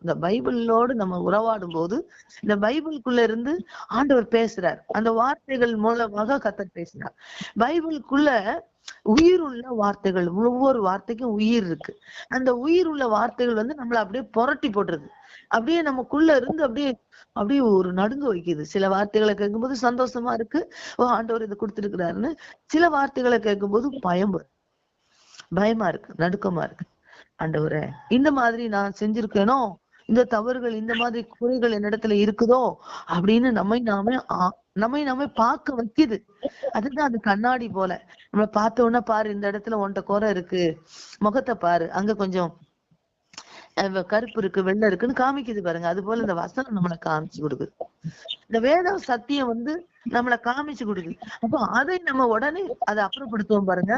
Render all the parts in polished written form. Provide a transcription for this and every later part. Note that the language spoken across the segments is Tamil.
இந்த பைபிளோடு நம்ம உறவாடும் போது இந்த பைபிளுக்குள்ள இருந்து ஆண்டவர் பேசுறார். அந்த வார்த்தைகள் மூலமாக கர்த்தர் பேசினார். பைபிளுக்குள்ள உயிர் உள்ள வார்த்தைகள், ஒவ்வொரு வார்த்தைக்கும் உயிர் இருக்கு. அந்த உயிர் உள்ள வார்த்தைகள் நம்மள அப்படியே புரட்டி போட்டுருது. அப்படியே நமக்குள்ள இருந்து அப்படியே அப்படியே ஒரு நடுங்க வைக்குது. சில வார்த்தைகளை கேட்கும்போது சந்தோஷமா இருக்கு, ஓ ஆண்டவர் இதை கொடுத்துருக்கிறாருன்னு. சில வார்த்தைகளை கேட்கும்போது பயமா இருக்கு, நடுக்கமா இருக்கு. ஆண்டவரே, இந்த மாதிரி நான் செஞ்சிருக்கேனோ, இந்த தவறுகள், இந்த மாதிரி குறைகள் என்னிடத்துல இருக்குதோ அப்படின்னு நம்மை நாமே பார்க்க வைக்குது. அதுதான் அது கண்ணாடி போல. நம்ம பார்த்த உடனே பாரு, இந்த இடத்துல உன்கிட்ட குறை இருக்கு, முகத்தை பாரு, அங்க கொஞ்சம் கருப்பு இருக்கு, வெள்ளை இருக்குன்னு காமிக்குது பாருங்க. அது போல இந்த வசனம் நம்மளை காமிச்சு கொடுக்குது. இந்த வேத சத்தியம் நம்மளை காமிச்சு கொடுக்குது. அப்போ அதை நம்ம உடனே அதை அப்புறப்படுத்துவோம் பாருங்க.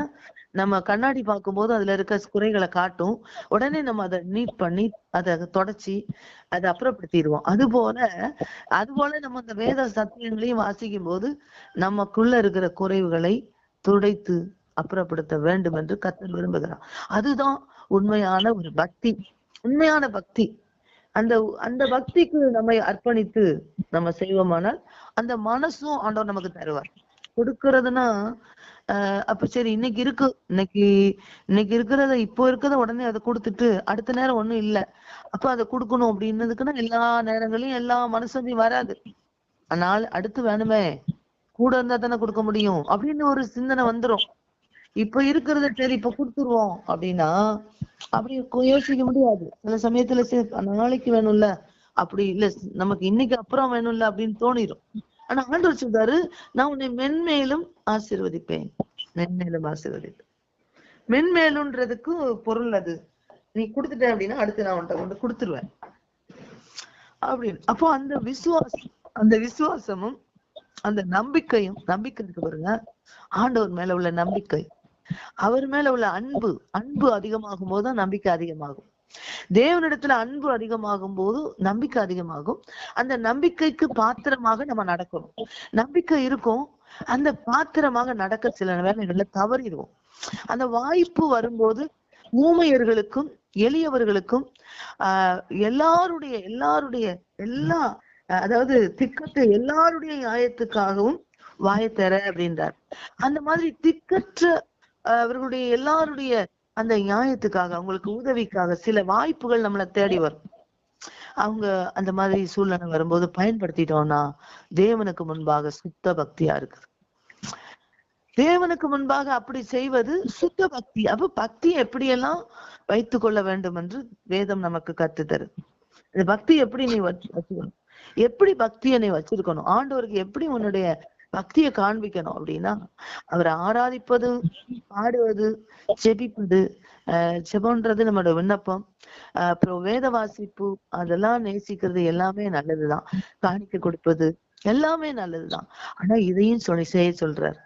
நம்ம கண்ணாடி பார்க்கும்போது அதுல இருக்க குறைகளை காட்டும். உடனே நம்ம அதை நீட் பண்ணி அதை தொடச்சி அதை அப்புறப்படுத்திடுவோம். அது போல நம்ம இந்த வேத சத்தியங்களையும் வாசிக்கும் போது நமக்குள்ள இருக்கிற குறைவுகளை துடைத்து அப்புறப்படுத்த வேண்டும் என்று கர்த்தர் விரும்புகிறார். அதுதான் உண்மையான ஒரு பக்தி, உண்மையான பக்தி. அந்த பக்திக்கு நம்மை அர்ப்பணித்து நம்ம செய்வோமானால் அந்த மனசும் ஆண்டவர் நமக்கு தருவார். கொடுக்கறதுன்னா அப்ப சரி, இன்னைக்கு இருக்கிறத, இப்போ இருக்கிறத உடனே அதை கொடுத்துட்டு அடுத்த நேரம் ஒண்ணும் இல்லை, அப்ப அதை கொடுக்கணும் அப்படின்னதுக்குன்னா எல்லா நேரங்களையும் எல்லா மனசும் வராது. ஆனால் அடுத்து வேணுமே, கூட இருந்தா தானே கொடுக்க முடியும் அப்படின்னு ஒரு சிந்தனை வந்துரும். இப்ப இருக்கிறத சரி இப்ப கொடுத்துருவோம் அப்படின்னா அப்படி யோசிக்க முடியாது. சில சமயத்துல நாளைக்கு வேணும்ல, அப்படி இல்ல நமக்கு இன்னைக்கு அப்புறம் வேணும்ல அப்படின்னு தோணிரும். ஆனா ஆண்டவர் சொல்றாரு, நான் உன்னை மென்மேலும் ஆசீர்வதிப்பேன், மென்மேலும் ஆசீர்வதிப்பேன். மென்மேலும்ன்றதுக்கு பொருள் அது, நீ கொடுத்துட்ட அப்படின்னா அடுத்து நான் உன்கிட்ட கொண்டு கொடுத்துருவேன் அப்படின்னு. அப்போ அந்த விசுவாசமும் அந்த நம்பிக்கை இருக்கு பாருங்க. ஆண்டவர் மேல உள்ள நம்பிக்கை, அவர் மேல உள்ள அன்பு அதிகமாகும் போதுதான் நம்பிக்கை அதிகமாகும். தேவனிடத்துல அன்பு அதிகமாகும் போது நம்பிக்கை அதிகமாகும். அந்த நம்பிக்கைக்கு பாத்திரமாக நம்ம நடக்கணும். நம்பிக்கை இருக்கும், அந்த பாத்திரமாக நடக்க சில வேளைகள்ல தவறிடுவோம். அந்த வாய்ப்பு வரும்போது ஊமையர்களுக்கும் எளியவர்களுக்கும் எல்லாருடைய அதாவது திக்கற்ற எல்லாருடைய நியாயத்துக்காகவும் வாயத்தர அப்படின்றார். அந்த மாதிரி திக்கற்ற அவர்களுடைய எல்லாருடைய அந்த நியாயத்துக்காக, அவங்களுக்கு உதவிக்காக சில வாய்ப்புகள் நம்மளை தேடி வரும். அவங்க அந்த மாதிரி சூழ்நிலை வரும்போது பயன்படுத்திட்டோம்னா தேவனுக்கு முன்பாக சுத்த பக்தியா இருக்குது. தேவனுக்கு முன்பாக அப்படி செய்வது சுத்த பக்தி. அப்ப பக்தி எப்படியெல்லாம் வைத்துக் கொள்ள வேண்டும் என்று வேதம் நமக்கு கற்றுத்தரு. இந்த பக்தி எப்படி நீ வச்சுக்கணும், எப்படி பக்தியை நீ வச்சிருக்கணும், ஆண்டவருக்கு எப்படி உன்னுடைய பக்தியை காண்பிக்கணும் அப்படின்னா, அவரை ஆராதிப்பது, பாடுவது, ஜெபிப்பது, ஜெபம்ன்றது நம்மளோட விண்ணப்பம், அப்புறம் வேத வாசிப்பு, அதெல்லாம் நேசிக்கிறது எல்லாமே நல்லதுதான். காணிக்க கொடுப்பது எல்லாமே நல்லதுதான். ஆனா இதையும் செய்ய சொல்றார்.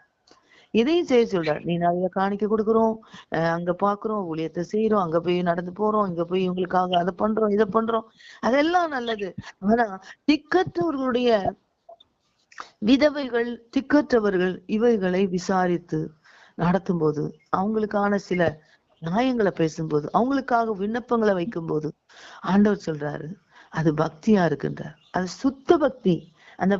நீ நிறைய காணிக்க கொடுக்குறோம், அங்க பாக்குறோம், ஊழியத்தை செய்யறோம், அங்க போய் நடந்து போறோம், இங்க போய் இவங்களுக்காக அதை பண்றோம், இதை பண்றோம், அதெல்லாம் நல்லது. ஆனா திக்கற்றவர்களுடைய விதவைகள், திக்கற்றவர்கள் இவைகளை விசாரித்து நடத்தும் போது, அவங்களுக்கான சில நியாயங்களை பேசும்போது, அவங்களுக்காக விண்ணப்பங்களை வைக்கும் போது ஆண்டவர் சொல்றாரு, அது பக்தியா இருக்குன்றார். அது சுத்த பக்தி. அந்த